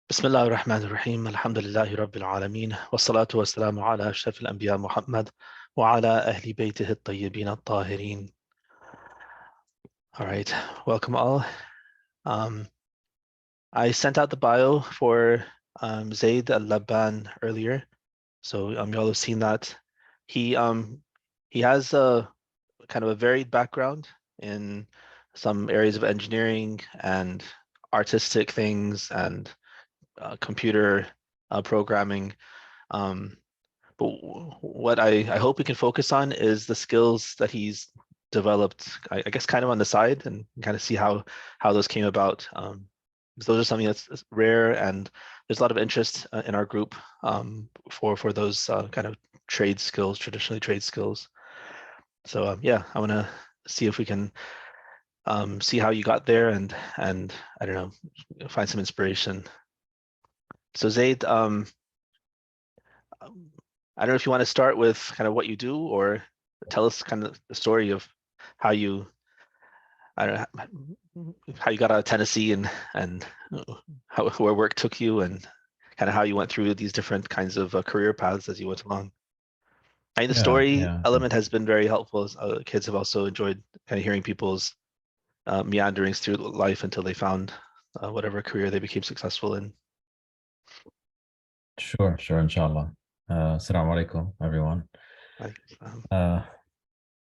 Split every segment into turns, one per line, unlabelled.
بسم الله الرحمن الرحيم الحمد لله رب العالمين والصلاة والسلام على أشرف الأنبياء محمد وعلى أهل بيته الطيبين الطاهرين. All right, welcome all. Um, I sent out the bio for Zayd Allebban earlier, so y'all have seen that. He he has a kind of a varied background in some areas of engineering and artistic things and computer programming. Um, But what I hope we can focus on is the skills that he's developed, I guess, kind of on the side, and kind of see how those came about. Because those are something that's rare, and there's a lot of interest in our group for those kind of trade skills, traditionally trade skills. So yeah, I want to see if we can see how you got there, and I don't know, find some inspiration. So Zayd, I don't know if you want to start with kind of what you do, or tell us kind of the story of how you, I don't know, how you got out of Tennessee and how where work took you, and kind of how you went through these different kinds of career paths as you went along. I mean, the
Yeah,
story
yeah,
element has been very helpful. Kids have also enjoyed kind of hearing people's meanderings through life until they found whatever career they became successful in.
sure, inshallah. Assalamu alaikum, everyone.
Like,
Uh,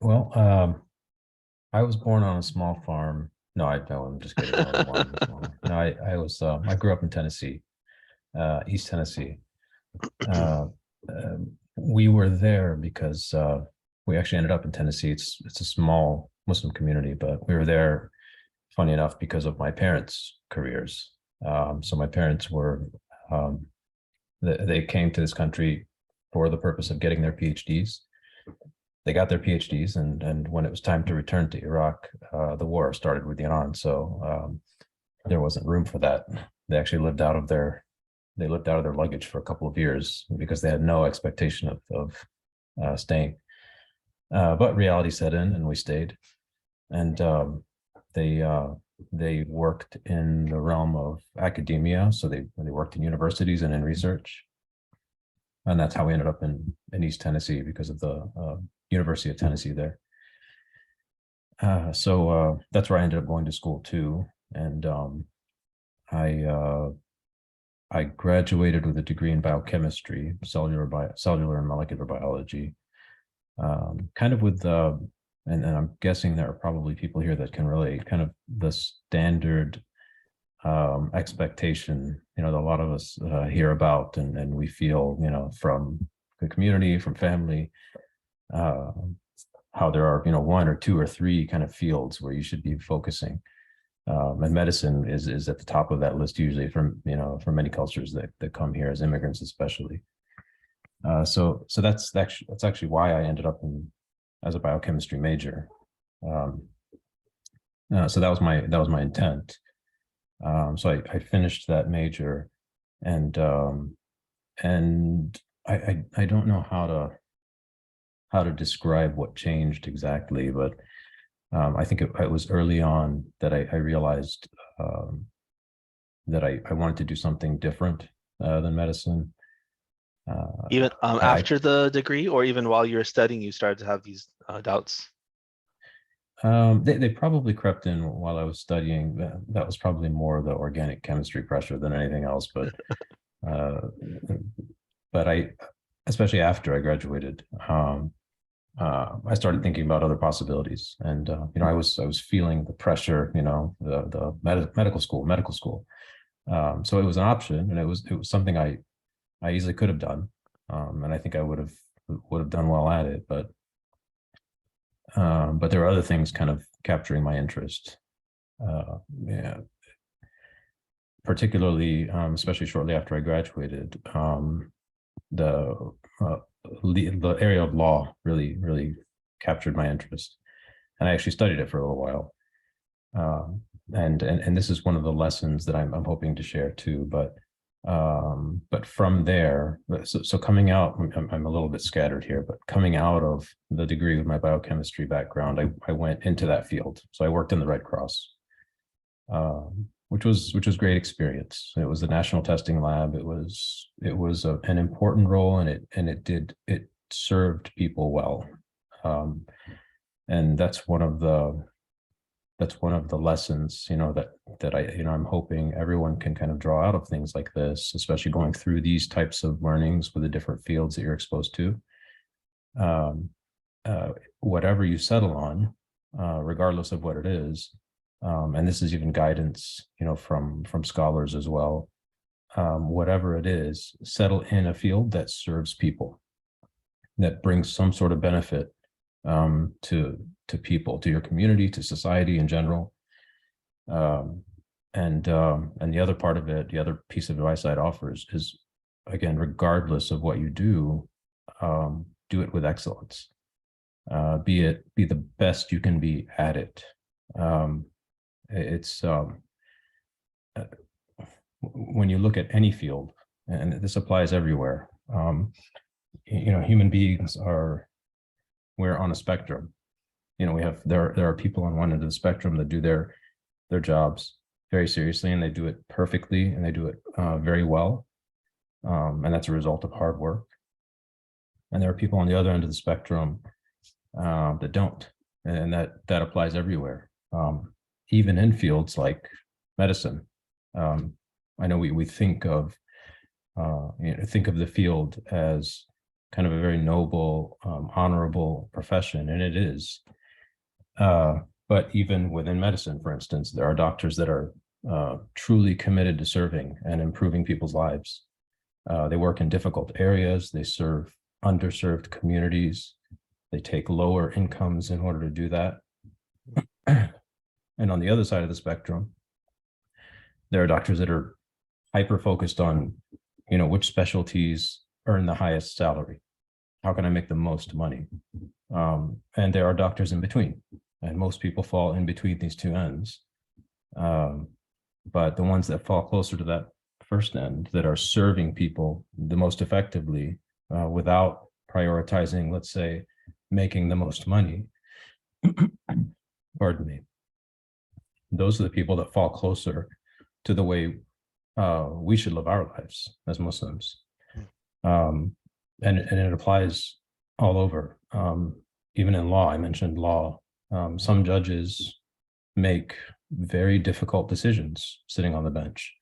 well, I was born on a small farm. No, I'm just kidding. I wasn't born on a small farm. No, I grew up in Tennessee, East Tennessee. Uh, we were there because we actually ended up in Tennessee. It's a small Muslim community, but we were there, funny enough, because of my parents' careers. So my parents were um, they came to this country for the purpose of getting their PhDs. They got their PhDs, and when it was time to return to Iraq, the war started with Iran. So there wasn't room for that. They actually lived out of their luggage for a couple of years because they had no expectation of staying. But reality set in, and we stayed. And they they worked in the realm of academia, so they worked in universities and in research, and that's how we ended up in East Tennessee because of the University of Tennessee there. So that's where I ended up going to school too, and I I graduated with a degree in biochemistry, cellular and molecular biology, kind of with and I'm guessing there are probably people here that can relate, kind of the standard expectation, that a lot of us hear about, and we feel, from the community, from family, uh, how there are, one or two or three kind of fields where you should be focusing. And medicine is at the top of that list usually from, from many cultures that come here as immigrants, especially. So that's actually why I ended up as a biochemistry major. So that was my intent. So I finished that major, and I don't know how to describe what changed exactly, but I think it was early on that I realized that I wanted to do something different than medicine.
Even
I
after the degree, or even while you were studying, you started to have these doubts.
They probably crept in while I was studying. That was probably more the organic chemistry pressure than anything else. Uh, but especially after I graduated, I started thinking about other possibilities, and I was feeling the pressure, the medical school. So it was an option, and it was something I easily could have done, and I think I would have done well at it, but there were other things kind of capturing my interest. Yeah, particularly, especially shortly after I graduated, the the area of law really captured my interest, and I actually studied it for a little while. And this is one of the lessons that I'm hoping to share too. But from there, so coming out, I'm a little bit scattered here, but coming out of the degree with my biochemistry background, I went into that field. So I worked in the Red Cross. which was great experience. It was the national testing lab. It was an important role, and it served people well. And that's one of the lessons, that I'm hoping everyone can kind of draw out of things like this, especially going through these types of learnings with the different fields that you're exposed to. Whatever you settle on, regardless of what it is, and this is even guidance, from scholars as well. Whatever it is, settle in a field that serves people, that brings some sort of benefit to people, to your community, to society in general. And the other part of it, the other piece of advice I'd offer is again, regardless of what you do it with excellence. Be the best you can be at it. When you look at any field, and this applies everywhere, human beings we're on a spectrum. There are people on one end of the spectrum that do their jobs very seriously, and they do it perfectly, and they do it very well, and that's a result of hard work. And there are people on the other end of the spectrum that don't, and that applies everywhere, even in fields like medicine. I know we think of the field as kind of a very noble, honorable profession, and it is. But even within medicine, for instance, there are doctors that are truly committed to serving and improving people's lives. They work in difficult areas. They serve underserved communities. They take lower incomes in order to do that. And on the other side of the spectrum, there are doctors that are hyper-focused on, which specialties earn the highest salary. How can I make the most money? And there are doctors in between, and most people fall in between these two ends. But the ones that fall closer to that first end, that are serving people the most effectively, without prioritizing, let's say, making the most money, pardon me, those are the people that fall closer to the way we should live our lives as Muslims. And it applies all over. Even in law, I mentioned law. Some judges make very difficult decisions sitting on the bench.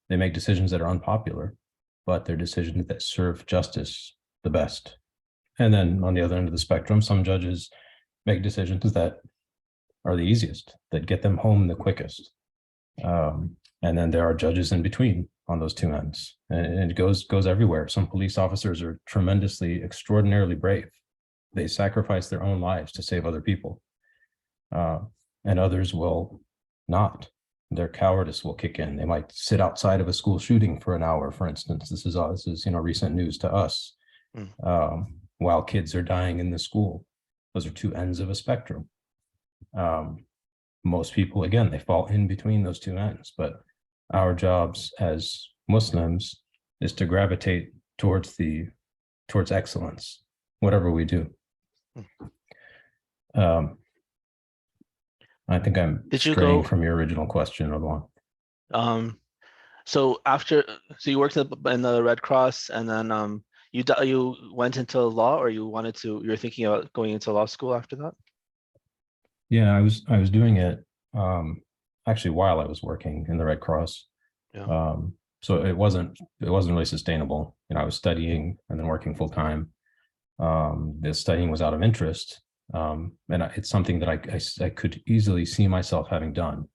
They make decisions that are unpopular, but they're decisions that serve justice the best. And then on the other end of the spectrum, some judges make decisions that are the easiest, that get them home the quickest. And then there are judges in between on those two ends, and it goes everywhere. Some police officers are tremendously, extraordinarily brave. They sacrifice their own lives to save other people, and others will not. Their cowardice will kick in. They might sit outside of a school shooting for an hour, for instance. This is recent news to us. While kids are dying in the school. Those are two ends of a spectrum. Most people, again, they fall in between those two ends, but our jobs as Muslims is to gravitate towards excellence, whatever we do. I think I'm straying from your original question, Allebban.
So you worked in the Red Cross, and then you went into law, or you're thinking about going into law school after that?
Yeah, I was doing it actually while I was working in the Red Cross.
Yeah.
So it wasn't really sustainable. I was studying and then working full time. The studying was out of interest, and it's something that I could easily see myself having done.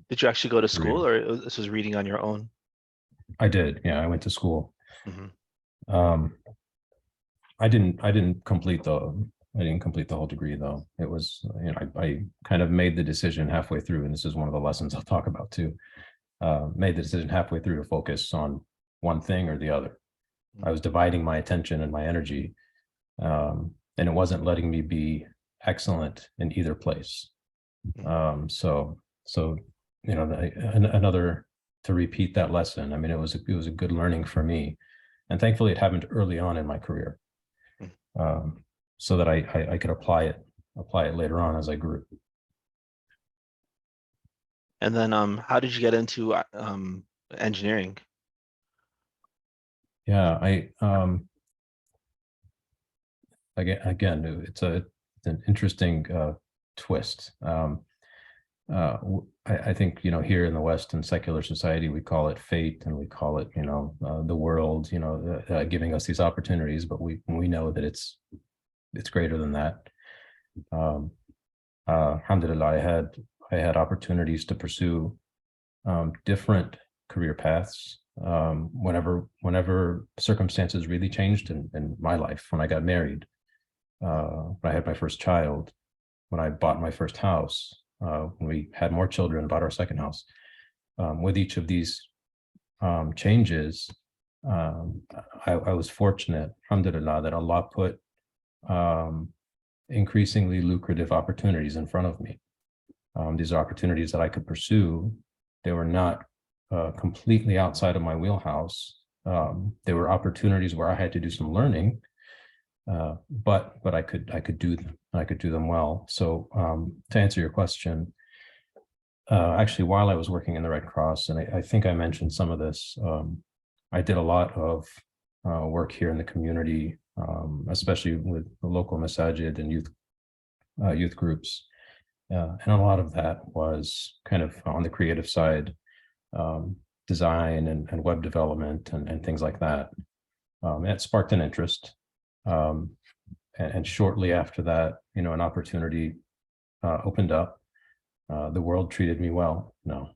Did you actually go to school, or this was reading on your own?
I did. Yeah, I went to school.
Mm-hmm.
I didn't complete the whole degree, though. It was, I kind of made the decision halfway through, and this is one of the lessons I'll talk about too. Made the decision halfway through to focus on one thing or the other. I was dividing my attention and my energy, and it wasn't letting me be excellent in either place. Another, to repeat that lesson, I mean, it was a good learning for me, and thankfully it happened early on in my career, so that I could apply it later on as I grew.
And then how did you get into engineering?
Yeah, again, it's an interesting twist. I think, here in the West, in secular society, we call it fate, and we call it, the world, giving us these opportunities, but we know that it's greater than that. Alhamdulillah, I had opportunities to pursue different career paths whenever circumstances really changed in my life. When I got married, when I had my first child, when I bought my first house, when we had more children, bought our second house. With each of these changes, I was fortunate, alhamdulillah, that Allah put increasingly lucrative opportunities in front of me. These are opportunities that I could pursue. They were not completely outside of my wheelhouse. They were opportunities where I had to do some learning, but I could do them. I could do them well. So to answer your question, actually, while I was working in the Red Cross, and I think I mentioned some of this, I did a lot of work here in the community, especially with the local masajid and youth groups. And a lot of that was kind of on the creative side, design and web development and things like that. It sparked an interest. And shortly after that, an opportunity opened up. The world treated me well. No,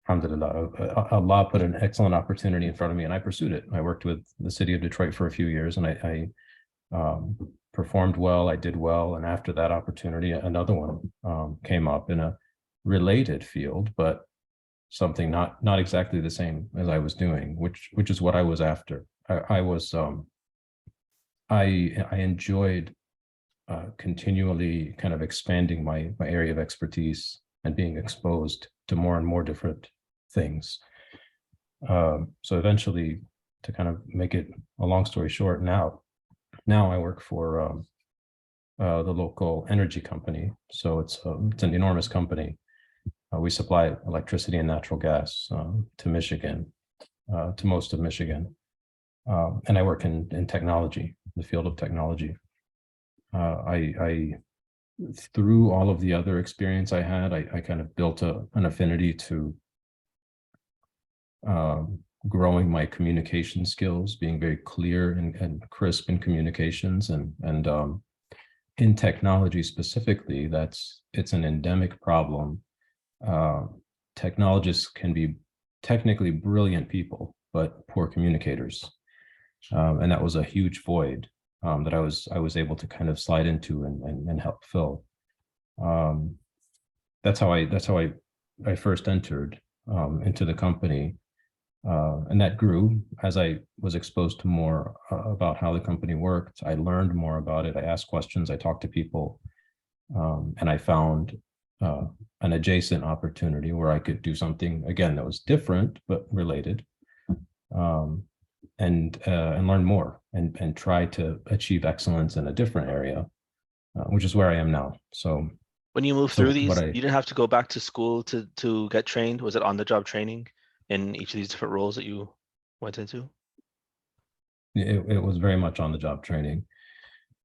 alhamdulillah, Allah put an excellent opportunity in front of me, and I pursued it. I worked with the city of Detroit for a few years, and I performed well. I did well, and after that opportunity, another one came up in a related field, but something not exactly the same as I was doing, which is what I was after. I enjoyed continually kind of expanding my area of expertise and being exposed to more and more different things. So eventually, to kind of make it a long story short, now I work for the local energy company. So it's an enormous company. We supply electricity and natural gas to Michigan, to most of Michigan. And I work in technology, the field of technology. I through all of the other experience I had, I kind of built an affinity to growing my communication skills, being very clear and crisp in communications, and in technology specifically, it's an endemic problem. Technologists can be technically brilliant people, but poor communicators. And that was a huge void that I was able to kind of slide into and help fill. That's how I first entered into the company, and that grew as I was exposed to more about how the company worked. I learned more about it. I asked questions. I talked to people, and I found an adjacent opportunity where I could do something again that was different but related. And learn more and try to achieve excellence in a different area, which is where I am now. So
when you moved through these, you didn't have to go back to school to get trained? Was it on-the-job training in each of these different roles that you went into?
It was very much on-the-job training.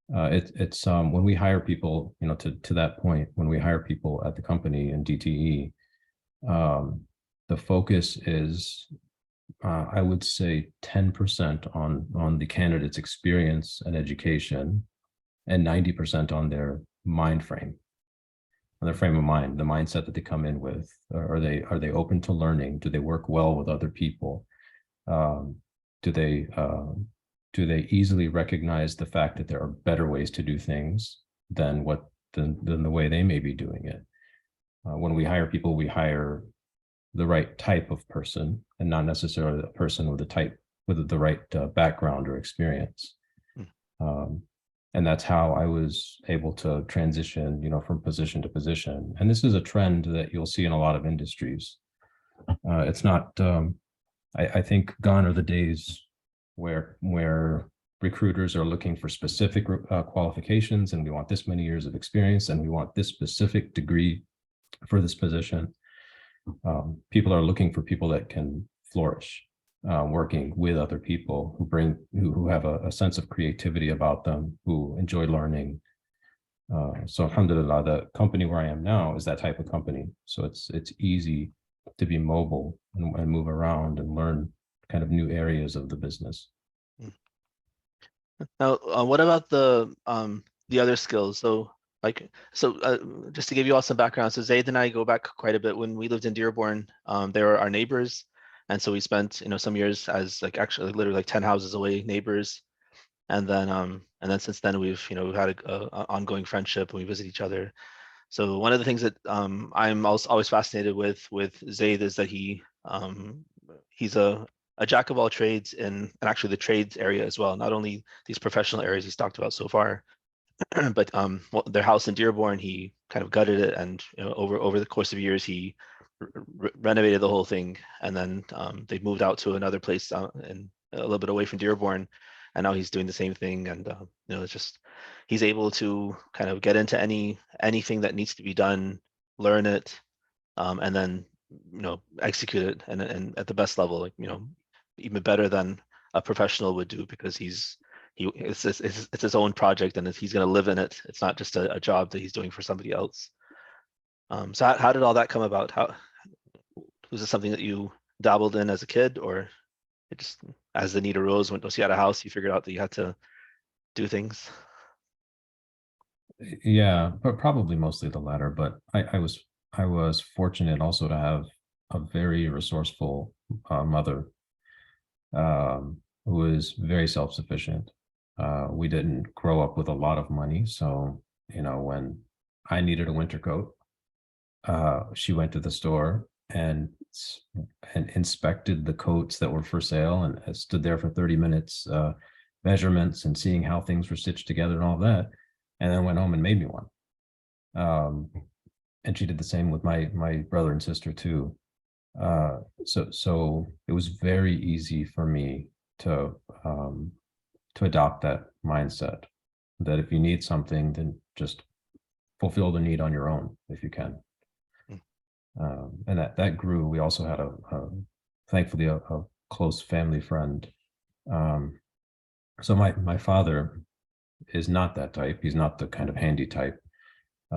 It's when we hire people, to that point, when we hire people at the company in DTE, the focus is, I would say 10% on the candidate's experience and education, and 90% on their mind frame, on their frame of mind, the mindset that they come in with. Are they open to learning? Do they work well with other people? Do they easily recognize the fact that there are better ways to do things than the way they may be doing it? When we hire people, we hire the right type of person, and not necessarily the person with the right background or experience. And that's how I was able to transition, from position to position. And this is a trend that you'll see in a lot of industries. It's not, I think gone are the days where recruiters are looking for specific qualifications, and we want this many years of experience, and we want this specific degree for this position. People are looking for people that can flourish, working with other people who have a sense of creativity about them, who enjoy learning. So alhamdulillah, the company where I am now is that type of company. So it's easy to be mobile and move around and learn kind of new areas of the business.
Now, what about the other skills? So just to give you all some background, so Zayd and I go back quite a bit. When we lived in Dearborn, they were our neighbors, and so we spent some years as like actually literally like 10 houses away neighbors, and then since then we've we've had a ongoing friendship and we visit each other. So one of the things that I'm also always fascinated with Zayd is that he's a jack of all trades and actually the trades area as well. Not only these professional areas he's talked about so far, but their house in Dearborn, he kind of gutted it, and over the course of years he renovated the whole thing, and then they moved out to another place and a little bit away from Dearborn, and now he's doing the same thing. And it's just he's able to kind of get into anything that needs to be done, learn it, and then execute it and at the best level, like even better than a professional would do, because it's his own project and he's going to live in it. It's not just a job that he's doing for somebody else. So how did all that come about? How was it something that you dabbled in as a kid, or it just as the need arose once you had a house, you figured out that you had to do things?
Yeah, but probably mostly the latter. But I was fortunate also to have a very resourceful mother, who was very self-sufficient. We didn't grow up with a lot of money, so when I needed a winter coat, she went to the store and inspected the coats that were for sale, and stood there for 30 minutes, measurements and seeing how things were stitched together and all that, and then went home and made me one. And she did the same with my brother and sister too. So it was very easy for me to adopt that mindset, that if you need something, then just fulfill the need on your own if you can. And that grew. We also had thankfully a close family friend. So my father is not that type. He's not the kind of handy type.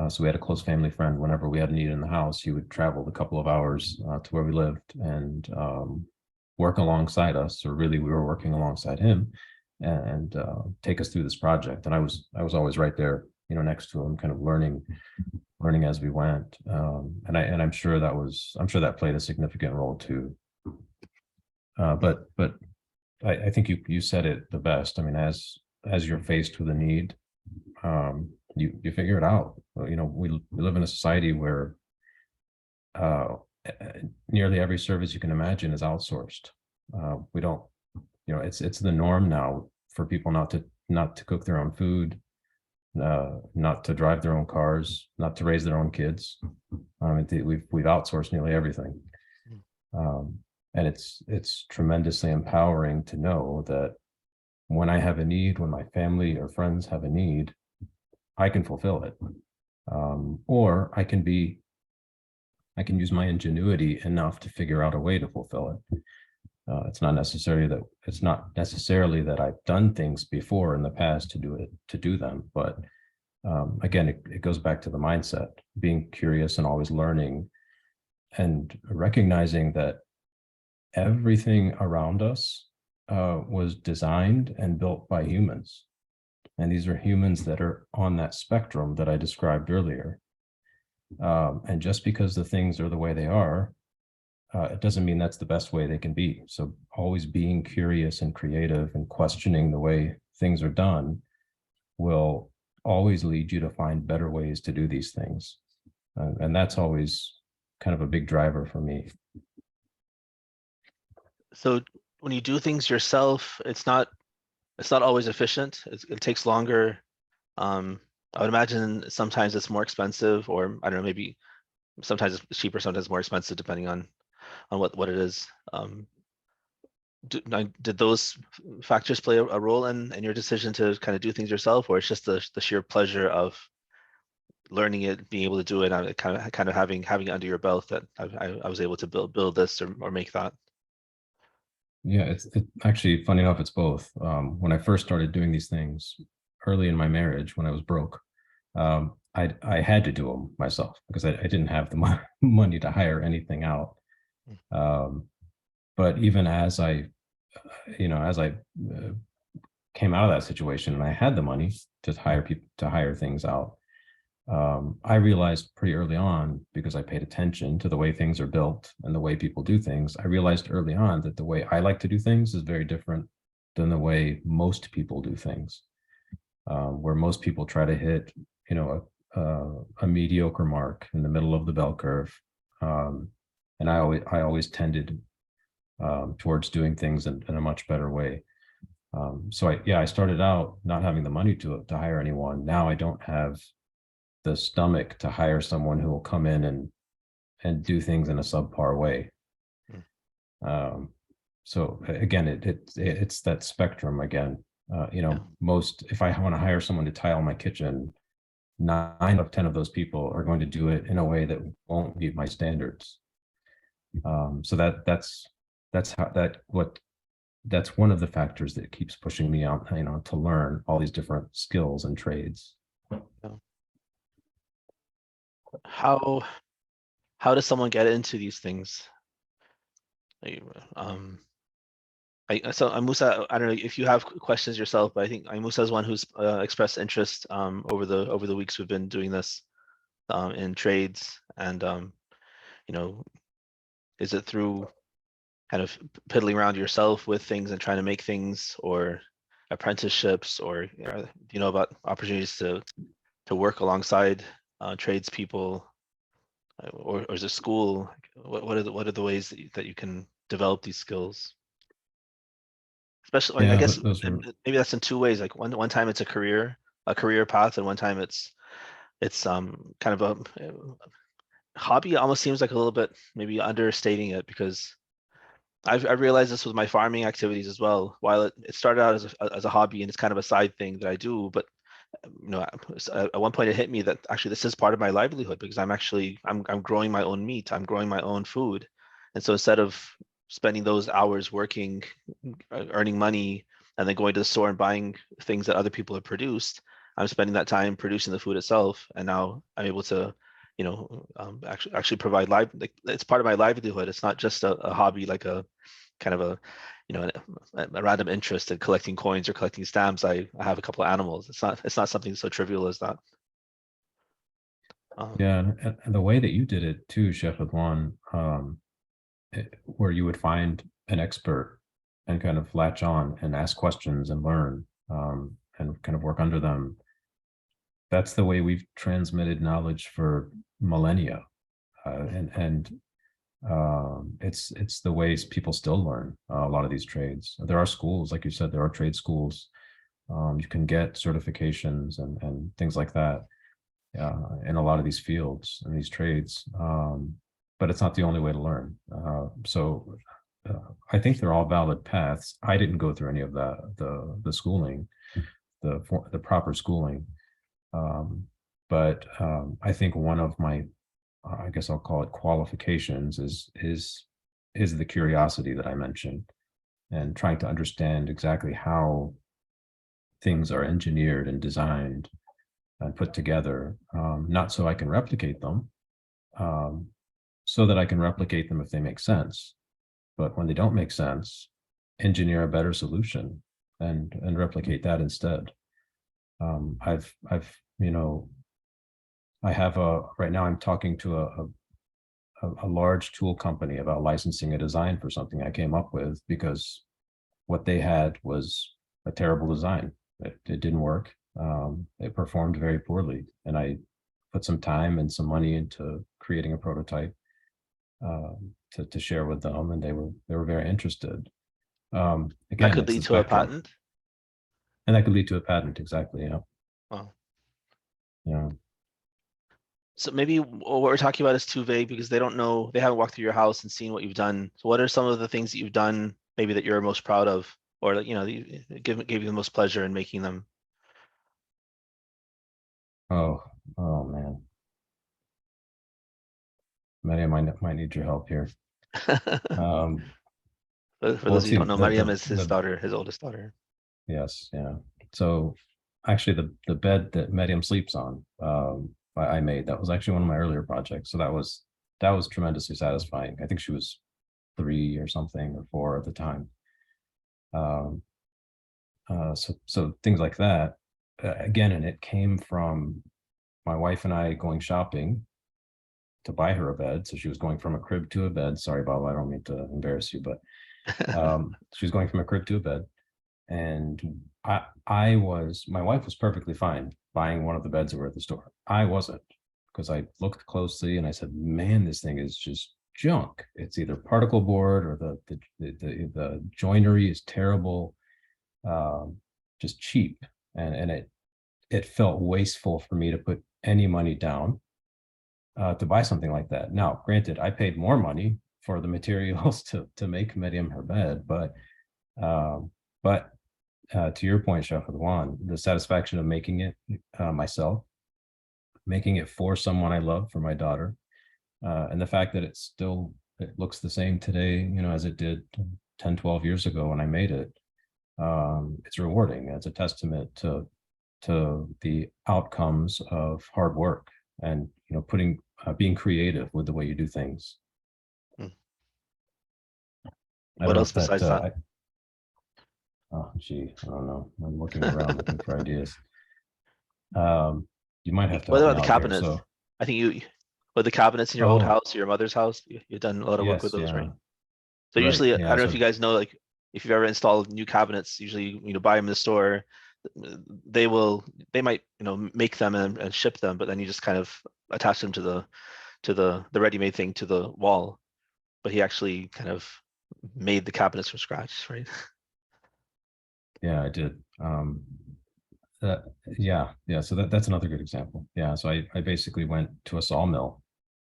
So we had a close family friend. Whenever we had a need in the house, he would travel a couple of hours to where we lived and work alongside us, or really we were working alongside him, and take us through this project. And I was always right there, next to him, kind of learning as we went. And I'm sure that played a significant role too. But I think you said it the best. I mean, as you're faced with a need, you figure it out. We live in a society where nearly every service you can imagine is outsourced. We don't, it's the norm now for people not to cook their own food, not to drive their own cars, not to raise their own kids. We've outsourced nearly everything. And it's tremendously empowering to know that when I have a need, when my family or friends have a need, I can fulfill it. Or I can use my ingenuity enough to figure out a way to fulfill it. It's not necessarily that I've done things before in the past to do them, but again, it goes back to the mindset, being curious and always learning, and recognizing that everything around us was designed and built by humans. And these are humans that are on that spectrum that I described earlier. And just because the things are the way they are, it doesn't mean that's the best way they can be. So always being curious and creative and questioning the way things are done will always lead you to find better ways to do these things. And that's always kind of a big driver for me.
So when you do things yourself, it's not always efficient. It takes longer. I would imagine sometimes it's more expensive, or I don't know, maybe sometimes it's cheaper, sometimes more expensive, depending on what it is. Did those factors play a role in your decision to kind of do things yourself, or it's just the sheer pleasure of learning it, being able to do it, and kind of having it under your belt that I was able to build this or make that?
Yeah, it's actually funny enough, it's both. When I first started doing these things early in my marriage, when I was broke, I had to do them myself because I didn't have the money to hire anything out. Um, but even as I came out of that situation and I had the money to hire people to hire things out, I realized pretty early on, because I paid attention to the way things are built and the way people do things. I realized early on that the way I like to do things is very different than the way most people do things. Where most people try to hit, a mediocre mark in the middle of the bell curve, and I always tended towards doing things in a much better way. So I started out not having the money to hire anyone. Now I don't have the stomach to hire someone who will come in and do things in a subpar way. So again, it's that spectrum again. Most, if I want to hire someone to tile my kitchen, 9 out of 10 of those people are going to do it in a way that won't meet my standards. So that's one of the factors that keeps pushing me out, to learn all these different skills and trades.
How does someone get into these things? So Musa, I don't know if you have questions yourself, but I think Musa is one who's expressed interest over the weeks we've been doing this in trades, and is it through kind of piddling around yourself with things and trying to make things, or apprenticeships, or do you know about opportunities to work alongside tradespeople, or is it school? What are the ways that you can develop these skills? Especially, I
Yeah,
guess
those are
maybe that's in two ways. Like one time it's a career path, and one time it's kind of a hobby. It almost seems like a little bit maybe understating it, because I've realized this with my farming activities as well. While it started out as a hobby and it's kind of a side thing that I do, but at one point it hit me that actually this is part of my livelihood, because I'm growing my own meat, I'm growing my own food, and so instead of spending those hours working, earning money, and then going to the store and buying things that other people have produced, I'm spending that time producing the food itself, and now I'm able to, actually provide like, it's part of my livelihood. It's not just a hobby, like a kind of a a random interest in collecting coins or collecting stamps. I have a couple of animals. It's not something so trivial as that.
Yeah, and the way that you did it too, Chef Adwan, where you would find an expert and kind of latch on and ask questions and learn, and kind of work under them. That's the way we've transmitted knowledge for millennia, and it's the ways people still learn a lot of these trades. There are schools, like you said, there are trade schools. You can get certifications and things like that in a lot of these fields and these trades, but it's not the only way to learn. So I think they're all valid paths. I didn't go through any of the schooling, the proper schooling, but I think one of my, I guess I'll call it qualifications, is the curiosity that I mentioned, and trying to understand exactly how things are engineered and designed and put together, not so I can replicate them, so that I can replicate them if they make sense. But when they don't make sense, engineer a better solution and replicate that instead. I have right now I'm talking to a large tool company about licensing a design for something I came up with, because what they had was a terrible design. It didn't work. It performed very poorly, and I put some time and some money into creating a prototype to share with them, and they were very interested.
That
Again,
could
it's the
lead to a
spectrum,
patent.
and that could lead to a patent. Exactly. Yeah.
Wow.
Yeah.
So maybe what we're talking about is too vague, because they haven't walked through your house and seen what you've done. So what are some of the things that you've done maybe that you're most proud of, or that gave you the most pleasure in making them?
Oh man. Mariam, might need your help here. Um,
For
well,
those
let's
of you
see.
who don't know, Mariam is his daughter, his oldest daughter.
Yes, yeah. So actually, the bed that Mariam sleeps on, I made. That was actually one of my earlier projects. So that was tremendously satisfying. I think she was 3 or something, or 4 at the time. Um, so things like that. Again, and it came from my wife and I going shopping to buy her a bed. So she was going from a crib to a bed. Sorry, Bob, I don't mean to embarrass you, but she was going from a crib to a bed. And my wife was perfectly fine buying one of the beds that were at the store. I wasn't, because I looked closely and I said, man, this thing is just junk. It's either particle board, or the joinery is terrible, just cheap. And it felt wasteful for me to put any money down to buy something like that. Now, granted, I paid more money for the materials to make Medium her bed, um, but to your point, Chef Adwan, the satisfaction of making it myself, making it for someone I love, for my daughter, and the fact that it looks the same today, as it did 10, 12 years ago when I made it. It's rewarding. It's a testament to the outcomes of hard work, and being creative with the way you do things.
Hmm.
I
What
don't know
else
if that
besides that?
oh gee, I don't know. I'm looking around looking for ideas. You might have to
What
help me
about the
out here.
cabinets?
So,
I think with the cabinets in your old
oh,
house, your mother's house, you've done a lot of work with
yes,
those,
yeah,
right? So
right,
usually, I
yeah.
don't know if
So
you guys know, like if you've ever installed new cabinets, usually buy them in the store. They will, they might make them and ship them, but then you just kind of attach them to the ready-made thing to the wall. But he actually kind of made the cabinets from scratch, right?
yeah, I did. That, yeah. So that's another good example. Yeah. So I basically went to a sawmill,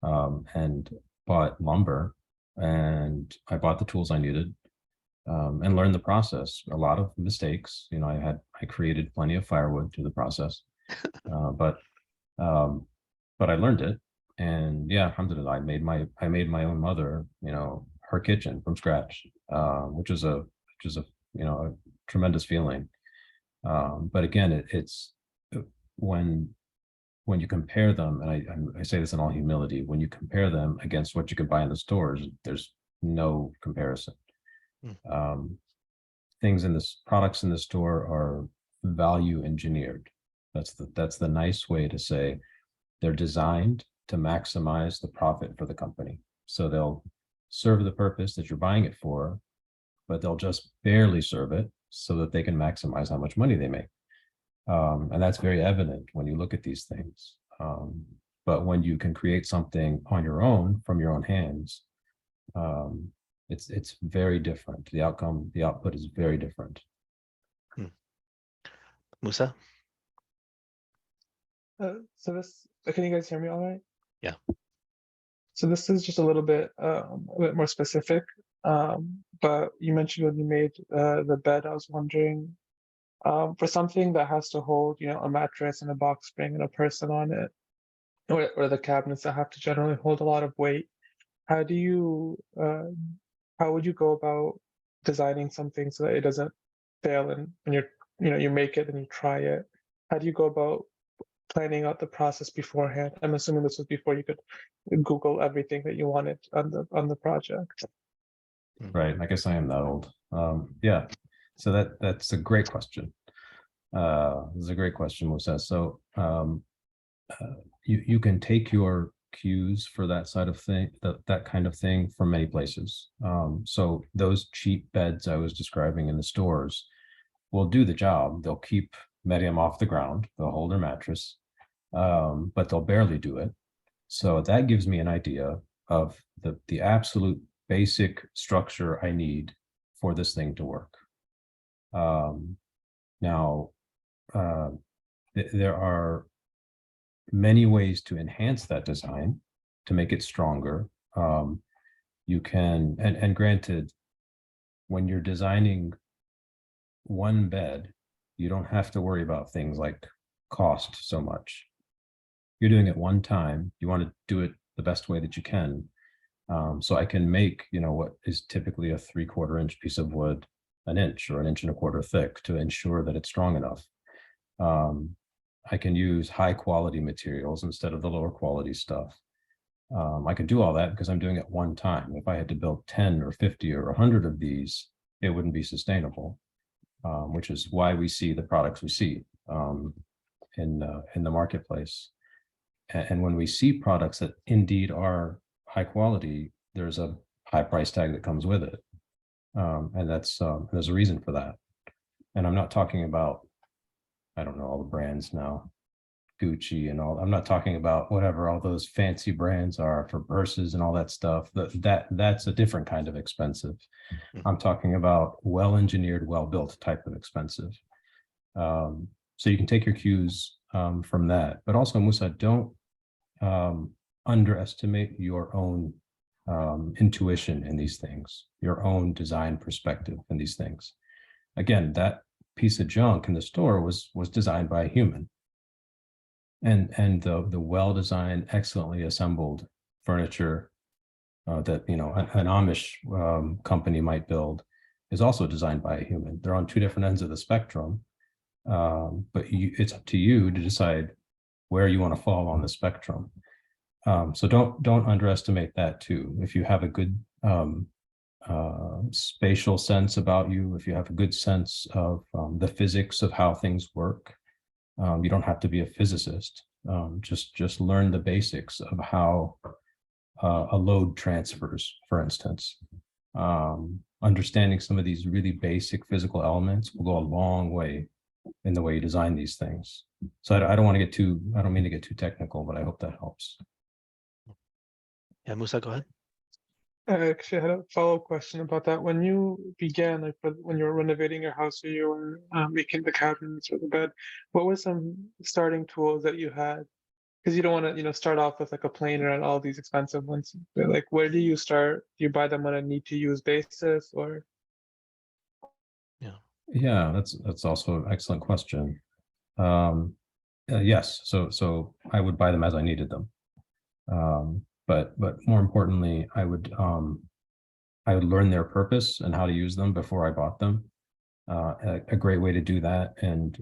and bought lumber, and I bought the tools I needed, and learned the process. A lot of mistakes. I created plenty of firewood through the process, uh, but um, but I learned it, and yeah, alhamdulillah, I made my own mother, her kitchen from scratch, which is a a tremendous feeling. But again, it's when when you compare them, and I say this in all humility, when you compare them against what you can buy in the stores, there's no comparison.
Mm.
Um, products in the store are value engineered. That's the nice way to say they're designed to maximize the profit for the company. So they'll serve the purpose that you're buying it for, but they'll just barely serve it so that they can maximize how much money they make. And that's very evident when you look at these things. But when you can create something on your own from your own hands, um, it's very different. The output is very different.
Hmm. Musa?
Can you guys hear me all right?
Yeah.
So this is just a bit more specific. But you mentioned when you made the bed, I was wondering, for something that has to hold, a mattress and a box spring and a person on it, or the cabinets that have to generally hold a lot of weight, how do you, how would you go about designing something so that it doesn't fail, and when you make it and you try it? How do you go about planning out the process beforehand? I'm assuming this was before you could Google everything that you wanted on the project.
Right. I guess I am that old. Yeah. So that's a great question. This is a great question, Musa. So you can take your cues for that side of thing, that kind of thing, from many places. So those cheap beds I was describing in the stores will do the job. They'll keep Medium off the ground. They'll hold her mattress, but they'll barely do it. So that gives me an idea of the absolute basic structure I need for this thing to work. Now, there are many ways to enhance that design to make it stronger. You can, and granted, when you're designing one bed, you don't have to worry about things like cost so much. You're doing it one time. You want to do it the best way that you can. So I can make, what is typically a 3/4 inch piece of wood an inch or an inch and a quarter thick to ensure that it's strong enough. I can use high quality materials instead of the lower quality stuff. I can do all that because I'm doing it one time. If I had to build 10 or 50 or 100 of these, it wouldn't be sustainable, which is why we see the products we see in the marketplace. And when we see products that indeed are high quality, there's a high price tag that comes with it. And there's a reason for that. And I'm not talking about, I don't know, all the brands now, Gucci and all. I'm not talking about whatever all those fancy brands are for purses and all that stuff. That's a different kind of expensive. I'm talking about well-engineered, well-built type of expensive. So you can take your cues from that. But also, Musa, don't underestimate your own intuition in these things, your own design perspective in these things. Again, that piece of junk in the store was designed by a human. And the well-designed, excellently assembled furniture that an Amish company might build is also designed by a human. They're on two different ends of the spectrum, but it's up to you to decide where you want to fall on the spectrum. So don't underestimate that too. If you have a good spatial sense about you, if you have a good sense of the physics of how things work, you don't have to be a physicist. Just learn the basics of how a load transfers, for instance. Understanding some of these really basic physical elements will go a long way in the way you design these things. So I don't mean to get too technical, but I hope that helps.
Yeah, Musa, go ahead.
I actually had a follow-up question about that. When you began, when you were renovating your house or you were making the cabinets or the bed, what were some starting tools that you had? Because you don't want to, start off with like a planer and all these expensive ones. But like, where do you start? Do you buy them on a need-to-use basis, or?
Yeah, that's also an excellent question. Yes, so I would buy them as I needed them. But more importantly, I would learn their purpose and how to use them before I bought them. A great way to do that, and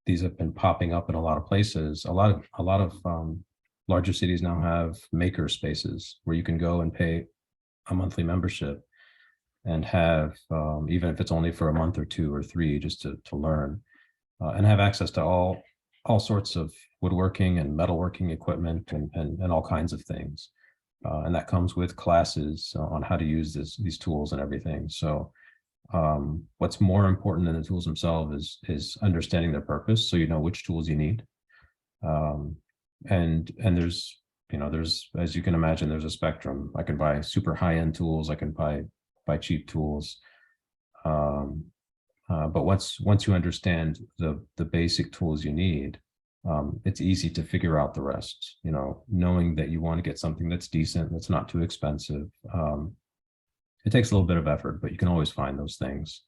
these have been popping up in a lot of places. A lot of larger cities now have maker spaces where you can go and pay a monthly membership and have, even if it's only for a month or 2 or 3, just to learn and have access to all sorts of woodworking and metalworking equipment and all kinds of things. And that comes with classes on how to use these tools and everything. So what's more important than the tools themselves is understanding their purpose, so you know which tools you need. And there's, as you can imagine, there's a spectrum. I can buy super high-end tools. I can buy cheap tools. But once you understand the basic tools you need, it's easy to figure out the rest. Knowing that you want to get something that's decent, that's not too expensive. It takes a little bit of effort, but you can always find those things.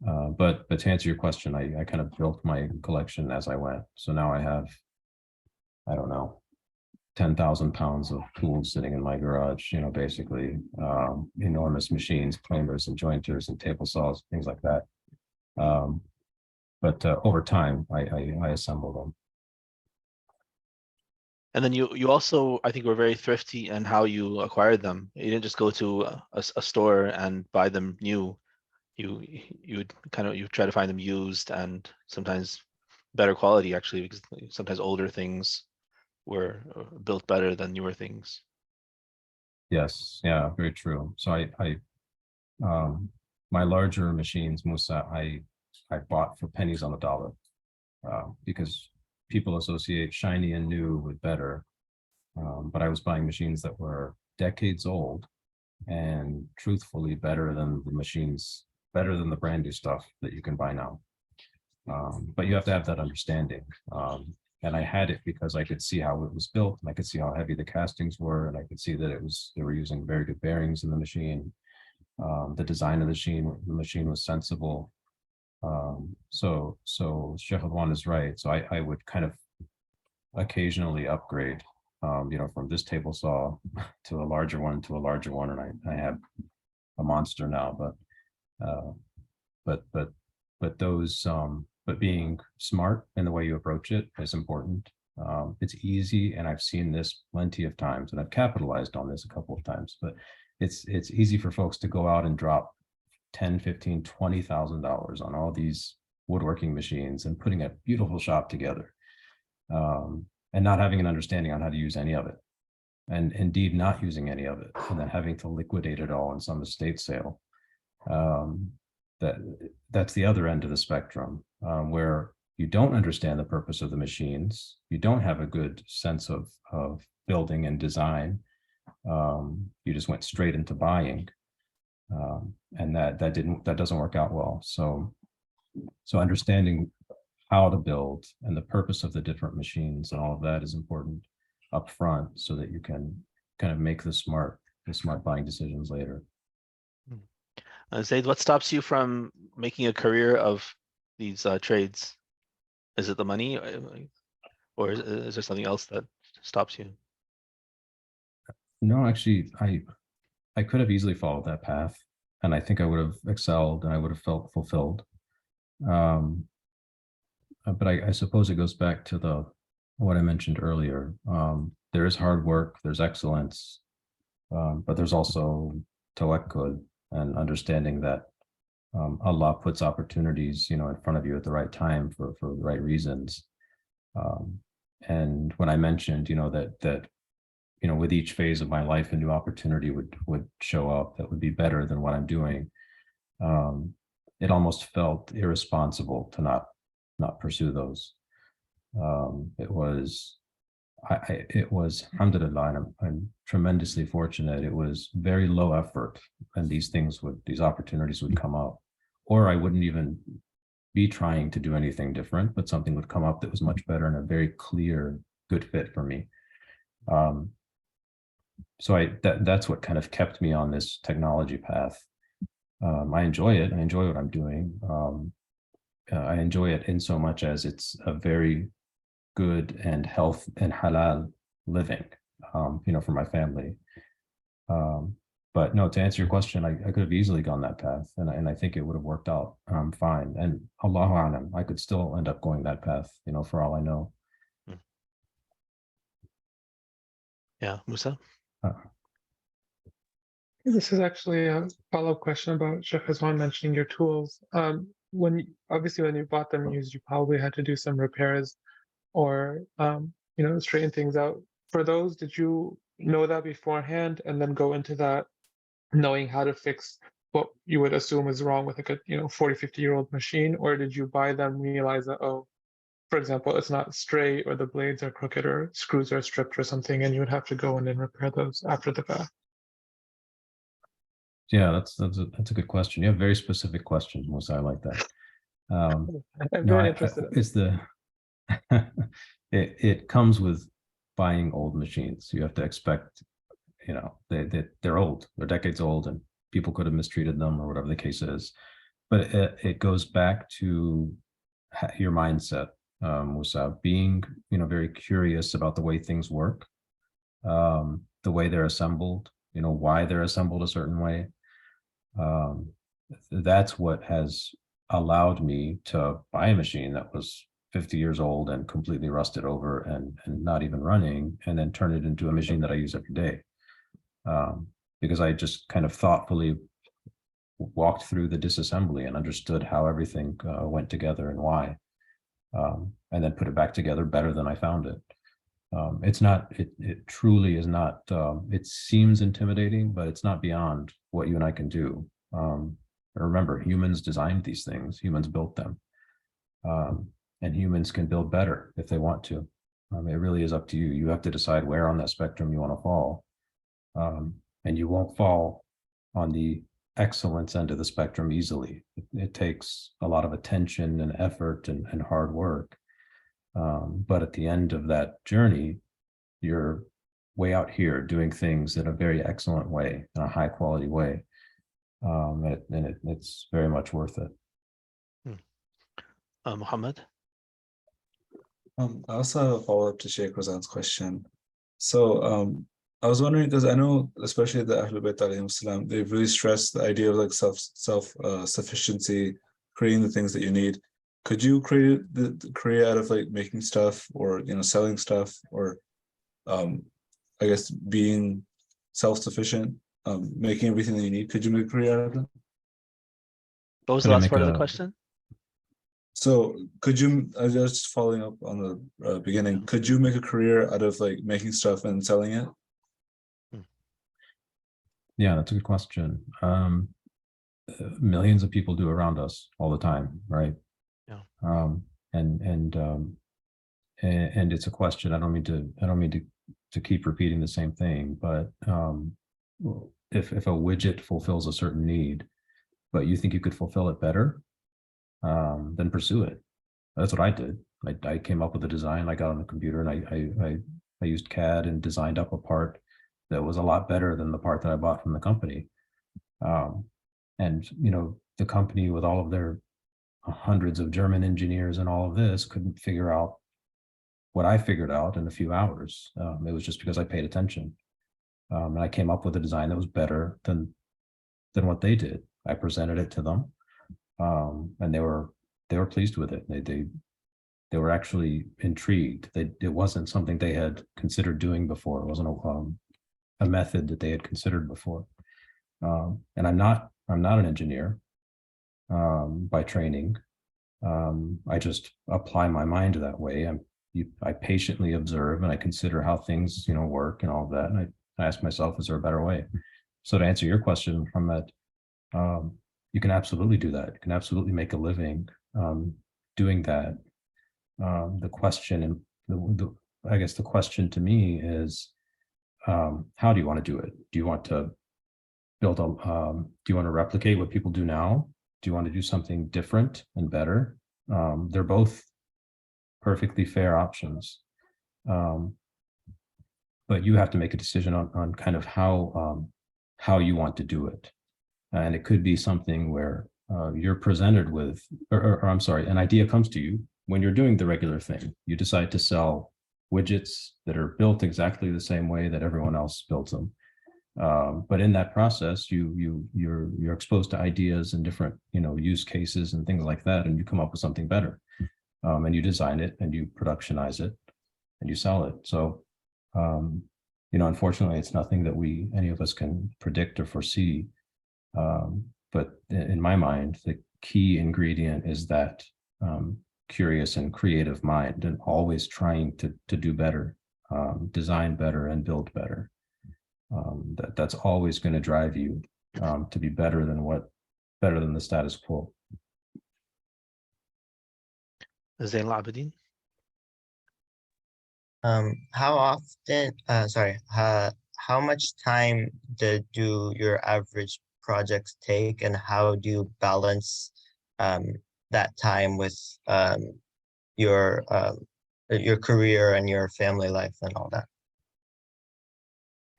But to answer your question, I kind of built my collection as I went. So now I have, I don't know, 10,000 pounds of tools sitting in my garage, basically enormous machines, planers and jointers and table saws, things like that. But over time, I assemble them.
And then you also, I think, were very thrifty in how you acquired them. You didn't just go to a store and buy them new. You would you try to find them used and sometimes better quality, actually, because sometimes older things were built better than newer things.
Yes, yeah, very true. So my larger machines, Musa, I bought for pennies on the dollar because people associate shiny and new with better. But I was buying machines that were decades old and truthfully better than the brand new stuff that you can buy now. But you have to have that understanding. And I had it because I could see how it was built, and I could see how heavy the castings were, and I could see that they were using very good bearings in the machine. The design of the machine was sensible. So Sheikh Alwan is right. So I would kind of occasionally upgrade from this table saw to a larger one to a larger one, and I have a monster now. But being smart in the way you approach it is important. It's easy, and I've seen this plenty of times, and I've capitalized on this a couple of times. But it's easy for folks to go out and drop $10, $15, $20,000 on all these woodworking machines and putting a beautiful shop together, and not having an understanding on how to use any of it, and indeed not using any of it, and then having to liquidate it all in some estate sale. That's the other end of the spectrum, where you don't understand the purpose of the machines, you don't have a good sense of building and design, you just went straight into buying, and that doesn't work out well. So understanding how to build and the purpose of the different machines and all of that is important up front, so that you can kind of make the smart buying decisions later.
Zayd, what stops you from making a career of these trades? Is it the money, or is there something else that stops you?
No, actually, I could have easily followed that path, and I think I would have excelled, and I would have felt fulfilled. But I suppose it goes back to what I mentioned earlier. There is hard work, there's excellence, but there's also tawakkul, and understanding that Allah puts opportunities, in front of you at the right time for the right reasons. And when I mentioned, that with each phase of my life, a new opportunity would show up that would be better than what I'm doing. It almost felt irresponsible to not pursue those. It was, alhamdulillah, and I'm tremendously fortunate. It was very low effort, and these opportunities would come up, or I wouldn't even be trying to do anything different, but something would come up that was much better and a very clear, good fit for me. So that's what kind of kept me on this technology path. I enjoy it. I enjoy what I'm doing. I enjoy it in so much as it's a very good and health and halal living, for my family. But no, to answer your question, I could have easily gone that path, and I think it would have worked out fine. And Allahu A'lam, I could still end up going that path, for all I know.
Yeah, Musa? This is actually a follow-up question about Sheikh Rizwan mentioning your tools. When you bought them used, you probably had to do some repairs or straighten things out. For those, did you know that beforehand and then go into that knowing how to fix what you would assume is wrong with like a 40, 50-year-old machine? Or did you buy them, realize that, for example, it's not straight, or the blades are crooked, or screws are stripped or something, and you would have to go in and repair those after the fact?
Yeah, that's a good question. You have very specific questions, Musa. I like that.
I'm very interested.
It comes with buying old machines. You have to expect, they're old, they're decades old, and people could have mistreated them or whatever the case is. But it goes back to your mindset, Musa, being very curious about the way things work, the way they're assembled, why they're assembled a certain way. That's what has allowed me to buy a machine that was 50 years old and completely rusted over and not even running, and then turn it into a machine that I use every day. Because I just kind of thoughtfully walked through the disassembly and understood how everything went together and why, and then put it back together better than I found it. It truly is not, it seems intimidating, but it's not beyond what you and I can do. Remember, humans designed these things, humans built them. And humans can build better if they want to. It really is up to you. You have to decide where on that spectrum you want to fall. And you won't fall on the excellence end of the spectrum easily. It takes a lot of attention and effort and hard work. But at the end of that journey, you're way out here doing things in a very excellent way, in a high quality way. It's very much worth it.
Muhammad?
I also have a follow-up to Sheikh Razan's question. So I was wondering, because I know, especially the Ahlul Bayt alayhim salam, they've really stressed the idea of like self sufficiency, creating the things that you need. Could you create the career out of like making stuff, or selling stuff, or I guess being self-sufficient, making everything that you need? Could you make a career out of that?
What was
Could
the
I
last
make
part of the
a-
question?
So could you, I was just following up on the beginning, could you make a career out of like making stuff and selling it?
Yeah, that's a good question. Millions of people do around us all the time, right?
Yeah.
And it's a question. I don't mean to keep repeating the same thing, but if a widget fulfills a certain need, but you think you could fulfill it better, then pursue it. That's what I did. I came up with a design. I got on the computer and I used CAD and designed up a part that was a lot better than the part that I bought from the company. And the company, with all of their hundreds of German engineers and all of this, couldn't figure out what I figured out in a few hours. It was just because I paid attention. And I came up with a design that was better than what they did. I presented it to them, and they were pleased with it. They were actually intrigued. It wasn't something they had considered doing before. It wasn't a method that they had considered before. And I'm not an engineer by training. I just apply my mind that way. I patiently observe and I consider how things work and all of that. And I ask myself, is there a better way? So to answer your question from that, you can absolutely do that. You can absolutely make a living doing that. The question, and I guess the question to me is, how do you want to do it? Do you want to build do you want to replicate what people do now? Do you want to do something different and better? They're both perfectly fair options. But you have to make a decision on kind of how you want to do it. And it could be something where you're presented with, or I'm sorry, an idea comes to you when you're doing the regular thing. You decide to sell widgets that are built exactly the same way that everyone else builds them. But in that process, you're exposed to ideas and different use cases and things like that, and you come up with something better. And you design it and you productionize it and you sell it. So unfortunately, it's nothing that any of us can predict or foresee. But in my mind, the key ingredient is that curious and creative mind, and always trying to do better, design better and build better. That's always going to drive you to be better than the status quo.
Zayn al-Abidin.
How much time do your average projects take, and how do you balance that time with your career and your family life and all that?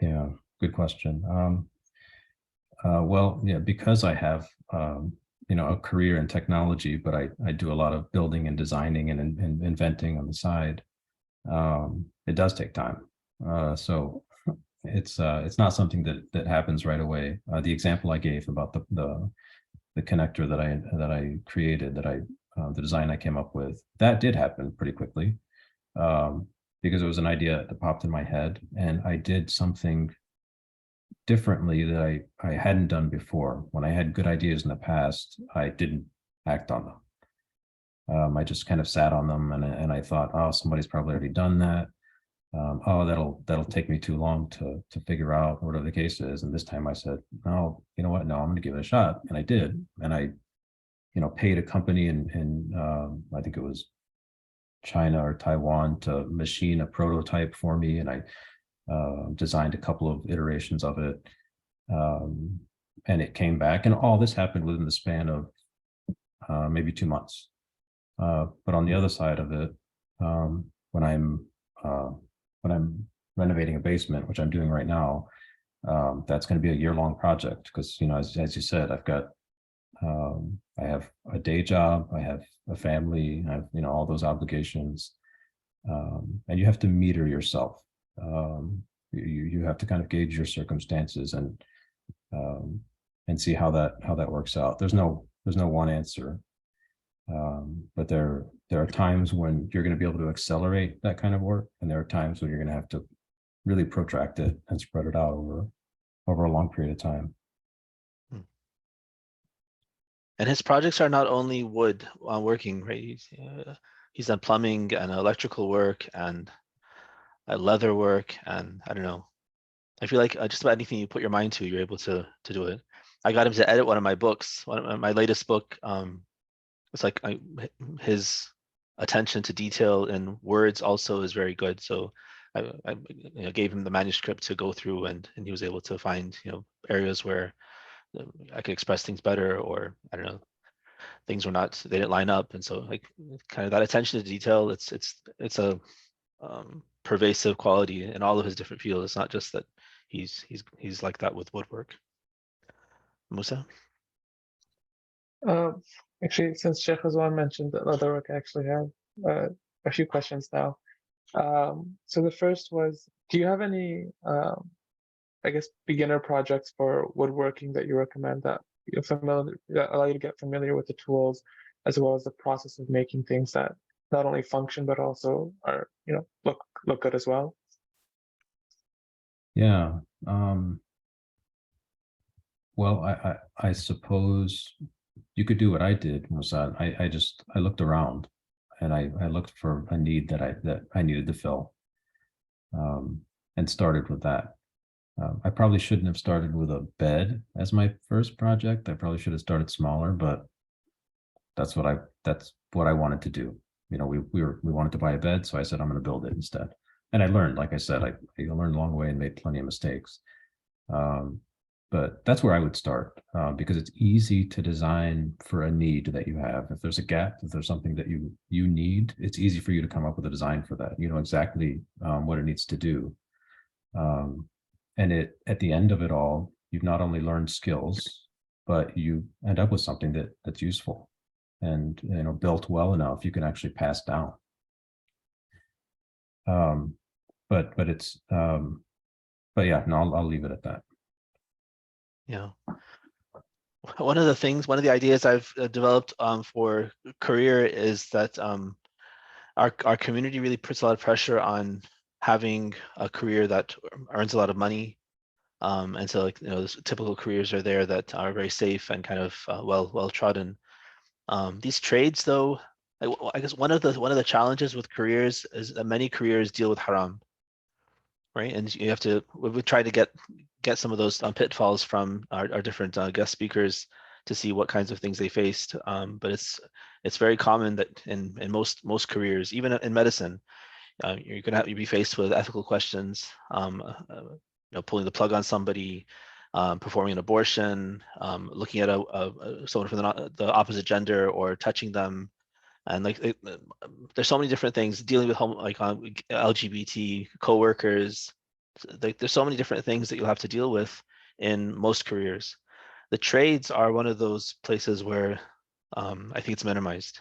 Yeah, good question. Well, yeah, because I have a career in technology, but I do a lot of building and designing and inventing on the side. It does take time. So it's not something that happens right away. The example I gave about the connector that I created, the design I came up with, that did happen pretty quickly, because it was an idea that popped in my head, and I did something differently that I hadn't done before. When I had good ideas in the past, I didn't act on them. I just kind of sat on them, and I thought, oh, somebody's probably already done that. That'll take me too long to figure out, whatever the case is. And this time I said, no, you know what? No, I'm going to give it a shot. And I did. And I, paid a company in I think it was China or Taiwan to machine a prototype for me. And I designed a couple of iterations of it. And it came back, and all this happened within the span of maybe 2 months. But on the other side of it, when I'm renovating a basement, which I'm doing right now, that's going to be a year-long project, because as you said, I have a day job, I have a family, I have all those obligations, and you have to meter yourself. You have to kind of gauge your circumstances and see how that works out. There's no one answer. But there are times when you're going to be able to accelerate that kind of work, and there are times when you're going to have to really protract it and spread it out over a long period of time.
And his projects are not only wood working, right? He's done plumbing and electrical work and leather work, and I don't know. I feel like just about anything you put your mind to, you're able to do it. I got him to edit one of my books. My latest book. It's like his attention to detail in words also is very good. So I gave him the manuscript to go through, and he was able to find areas where I could express things better, or I don't know, things were not, they didn't line up. And so like kind of that attention to detail, it's a pervasive quality in all of his different fields. It's not just that he's like that with woodwork. Musa?
Actually, since Sheikh Rizwan mentioned that leatherwork, I actually have a few questions now. So the first was, do you have any, I guess, beginner projects for woodworking that you recommend that that allow you to get familiar with the tools as well as the process of making things that not only function but also are look good as well?
Yeah. Well, I suppose you could do what I did, Musa. I looked around, and I looked for a need that I needed to fill, and started with that. I probably shouldn't have started with a bed as my first project. I probably should have started smaller, but that's what I wanted to do. We wanted to buy a bed, so I said I'm going to build it instead. And I learned, like I said, I learned a long way and made plenty of mistakes. But that's where I would start, because it's easy to design for a need that you have. If there's a gap, if there's something that you need, it's easy for you to come up with a design for that. You know exactly what it needs to do. And at the end of it all, you've not only learned skills, but you end up with something that's useful and built well enough you can actually pass down. But yeah, no, I'll leave it at that.
Yeah. One of the ideas I've developed for career is that our community really puts a lot of pressure on having a career that earns a lot of money. And so like, typical careers are there that are very safe and kind of well trodden. These trades though, I guess one of the challenges with careers is that many careers deal with haram. Right, and you have to. We try to get some of those pitfalls from our different guest speakers to see what kinds of things they faced. But it's very common that in most careers, even in medicine, you're gonna be faced with ethical questions. Pulling the plug on somebody, performing an abortion, looking at someone from the opposite gender, or touching them. And like there's so many different things, dealing with LGBT coworkers. Like there's so many different things that you'll have to deal with in most careers. The trades are one of those places where I think it's minimized.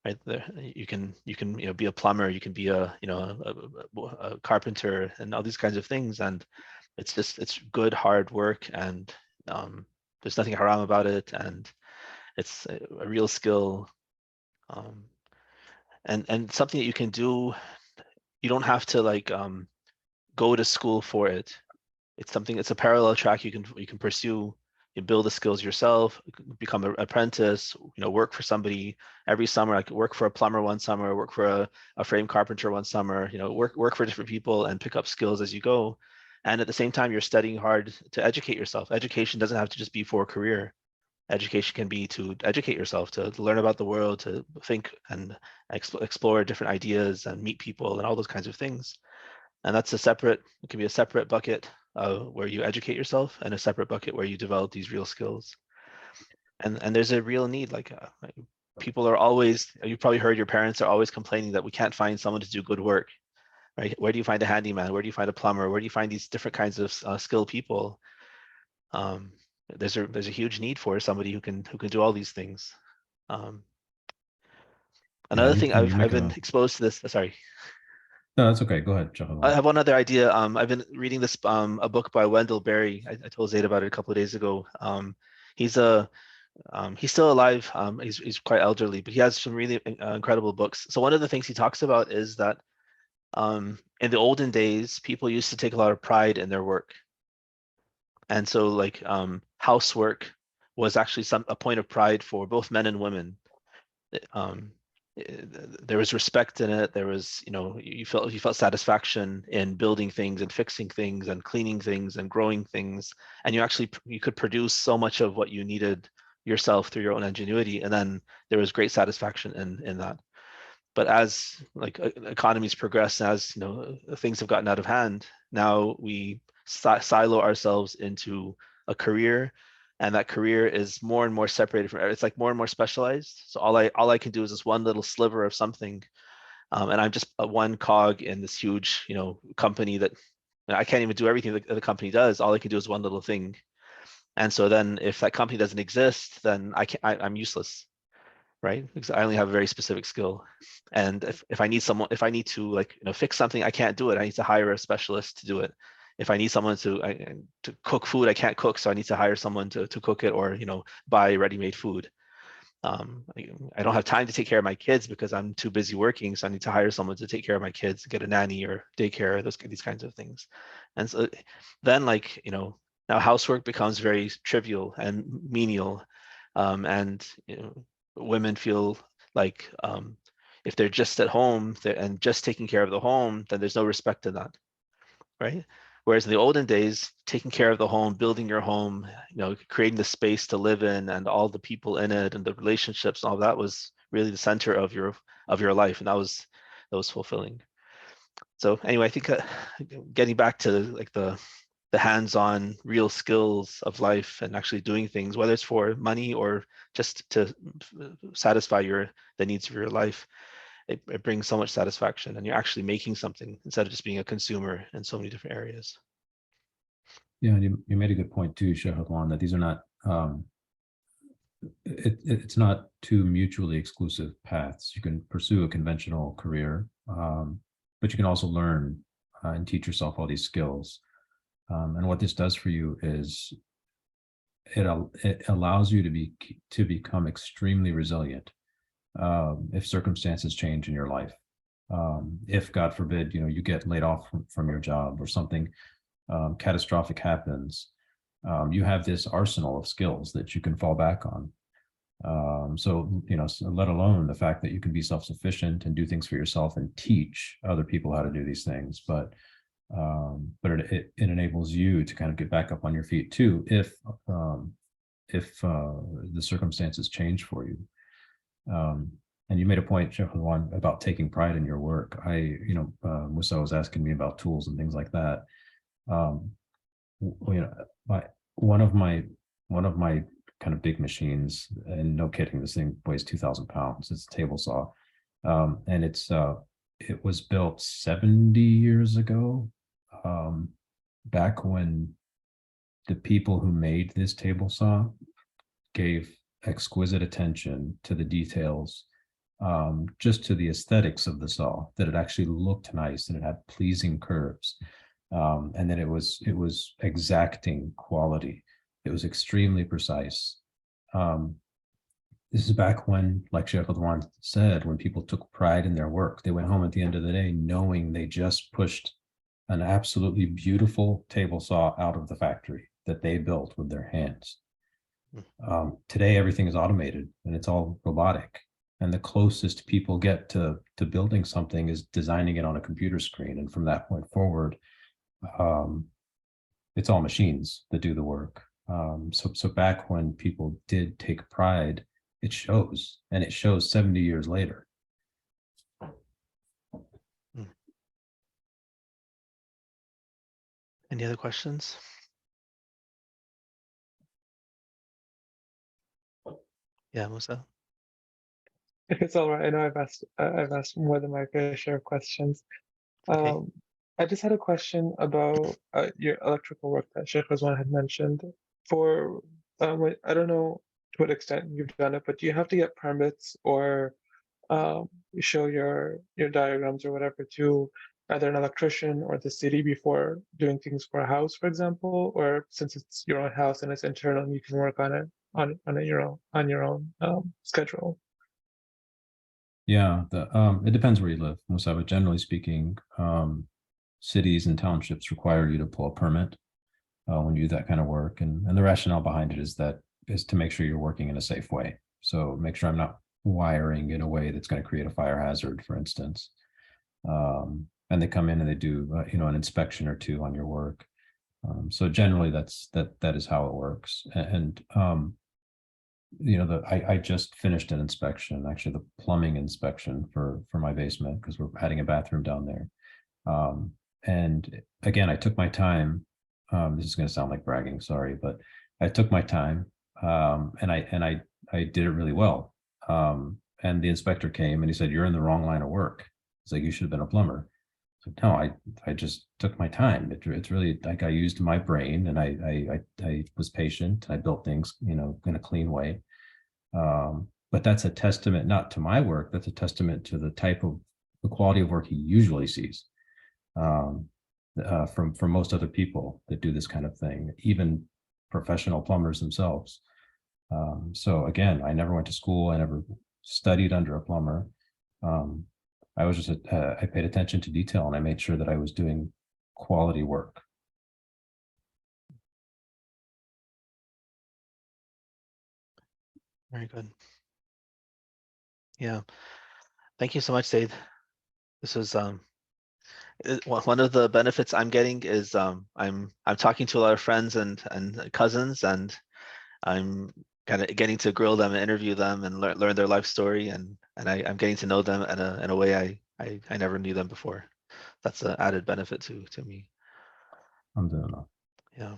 Right there, you can be a plumber, you can be a carpenter, and all these kinds of things, and it's good hard work, and there's nothing haram about it, and it's a real skill. And something that you can do. You don't have to go to school for it. It's a parallel track you can pursue. You build the skills yourself, become an apprentice, work for somebody every summer. I could work for a plumber one summer, work for a frame carpenter one summer, work for different people and pick up skills as you go. And at the same time, you're studying hard to educate yourself. Education doesn't have to just be for a career. Education can be to educate yourself, to learn about the world, to think and explore different ideas and meet people and all those kinds of things. And it can be a separate bucket where you educate yourself, and a separate bucket where you develop these real skills. And there's a real need. People are always, you've probably heard your parents are always complaining that we can't find someone to do good work, right? Where do you find a handyman? Where do you find a plumber? Where do you find these different kinds of skilled people? There's a huge need for somebody who can do all these things. Another thing, I've been exposed to this. Sorry.
No, that's okay. Go ahead, Sheikh
I
Ridwan.
have one other idea. I've been reading this a book by Wendell Berry. I told Zayd about it a couple of days ago. He's still alive. He's quite elderly, but he has some really incredible books. So one of the things he talks about is that in the olden days, people used to take a lot of pride in their work, and so like housework was actually a point of pride for both men and women. Um, there was respect in it. There was, you felt satisfaction in building things and fixing things and cleaning things and growing things, and you could produce so much of what you needed yourself through your own ingenuity, and then there was great satisfaction in that. But as like economies progress, as things have gotten out of hand, now we silo ourselves into a career, and that career is more and more separated from. It's like more and more specialized. So all I can do is this one little sliver of something, and I'm just one cog in this huge company that I can't even do everything that the company does. All I can do is one little thing, and so then if that company doesn't exist, then I'm useless, right? Because I only have a very specific skill. And if I need to like fix something, I can't do it. I need to hire a specialist to do it. If I need someone to cook food, I can't cook, so I need to hire someone to cook it, or buy ready-made food. I don't have time to take care of my kids because I'm too busy working, so I need to hire someone to take care of my kids, get a nanny or daycare, these kinds of things. And so then now housework becomes very trivial and menial, and women feel like if they're just at home and just taking care of the home, then there's no respect in that, right? Whereas in the olden days, taking care of the home, building your home, creating the space to live in and all the people in it and the relationships, all that was really the center of your life, and that was fulfilling. So anyway, I think getting back to like the hands-on real skills of life and actually doing things, whether it's for money or just to satisfy the needs of your life, it brings so much satisfaction, and you're actually making something instead of just being a consumer in so many different areas.
Yeah, and you made a good point too, Sheikh Ridwan, that these are not it's not two mutually exclusive paths. You can pursue a conventional career, but you can also learn and teach yourself all these skills. And what this does for you is it allows you to become extremely resilient if circumstances change in your life. If God forbid, you get laid off from your job or something catastrophic happens, you have this arsenal of skills that you can fall back on. So let alone the fact that you can be self-sufficient and do things for yourself and teach other people how to do these things, but it enables you to kind of get back up on your feet too if the circumstances change for you. And you made a point, Sheikh Ridwan, about taking pride in your work. Musa was asking me about tools and things like that. One of my kind of big machines, and no kidding, this thing weighs 2,000 pounds. It's a table saw, and it was built 70 years ago, back when the people who made this table saw gave exquisite attention to the details, just to the aesthetics of the saw, that it actually looked nice and it had pleasing curves, and then it was exacting quality. It was extremely precise. This is back when, like Sheikh Ridwan said, when people took pride in their work. They went home at the end of the day knowing they just pushed an absolutely beautiful table saw out of the factory that they built with their hands. Today, everything is automated and it's all robotic. And the closest people get to building something is designing it on a computer screen. And from that point forward, it's all machines that do the work. So back when people did take pride, it shows, and it shows 70 years later.
Any other questions? Yeah, Musa.
If it's all right, I know I've asked more than my fair share of questions.
Okay.
I just had a question about your electrical work that Sheikh Rizwan had mentioned. For I don't know to what extent you've done it, but do you have to get permits or show your diagrams or whatever to either an electrician or the city before doing things for a house, for example, or since it's your own house and it's internal, you can work on it on your own schedule?
Yeah, it depends where you live, Musa, but generally speaking, cities and townships require you to pull a permit when you do that kind of work. And the rationale behind it is to make sure you're working in a safe way. So make sure I'm not wiring in a way that's going to create a fire hazard, for instance. And they come in and they do an inspection or two on your work. So generally that is how it works. And I just finished an inspection, actually the plumbing inspection for my basement, because we're adding a bathroom down there. And again, I took my time. This is going to sound like bragging, sorry, but I took my time, and I did it really well. And the inspector came and he said, "You're in the wrong line of work." It's like, "You should have been a plumber." So no, I just took my time. It's really like I used my brain, and I was patient. I built things, in a clean way. But that's a testament not to my work. That's a testament to the quality of work he usually sees from most other people that do this kind of thing, even professional plumbers themselves. So again, I never went to school. I never studied under a plumber. I was just I paid attention to detail, and I made sure that I was doing quality work.
Very good. Yeah. Thank you so much, Zayd. This was one of the benefits I'm getting is I'm talking to a lot of friends and cousins, and I'm kind of getting to grill them and interview them and learn their life story, and I'm getting to know them in a way I never knew them before. That's an added benefit to me.
I'm doing that.
Yeah.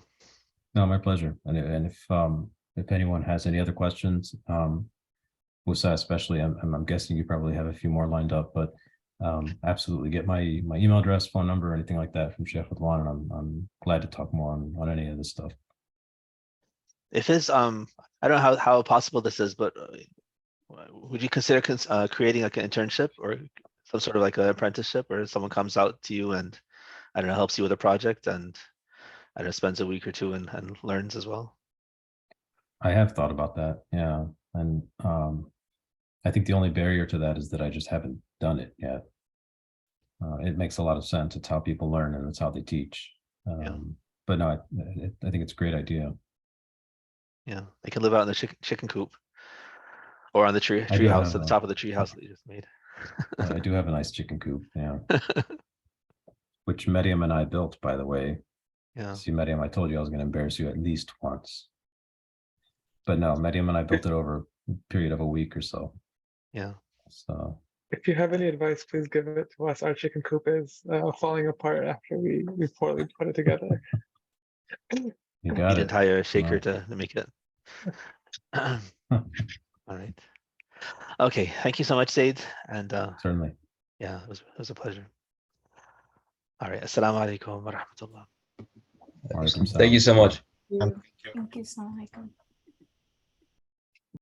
No, my pleasure. And if anyone has any other questions, Musa especially, I'm guessing you probably have a few more lined up, but absolutely get my email address, phone number, anything like that from Sheikh Ridwan, and I'm glad to talk more on any of this stuff.
If it's I don't know how possible this is, but would you consider creating like an internship or some sort of like an apprenticeship, where someone comes out to you and I don't know, helps you with a project, and I don't know, spends a week or two and learns as well?
I have thought about that, yeah, and I think the only barrier to that is that I just haven't done it yet. It makes a lot of sense. It's how people learn, and it's how they teach.
Yeah.
But no, I think it's a great idea.
Yeah, they can live out in the chicken coop or on the tree
I do
house at
have
the top of the tree house that you just made.
I do have a nice chicken coop, yeah, which Medium and I built, by the way.
Yeah.
See, Medium, I told you I was going to embarrass you at least once. But no, Medium and I built it over a period of a week or so.
Yeah.
So
If you have any advice, please give it to us. Our chicken coop is falling apart after we poorly put it together.
you got
Need
it.
an entire shaker
Well,
to make it. All right. Okay. Thank you so much, Zayd. And
certainly.
yeah, it was a pleasure. All right. Assalamu alaikum wa rahmatullah.
Walaikum
Thank you so
salam.
much.
Um,
Thank you. Assalamu alaikum.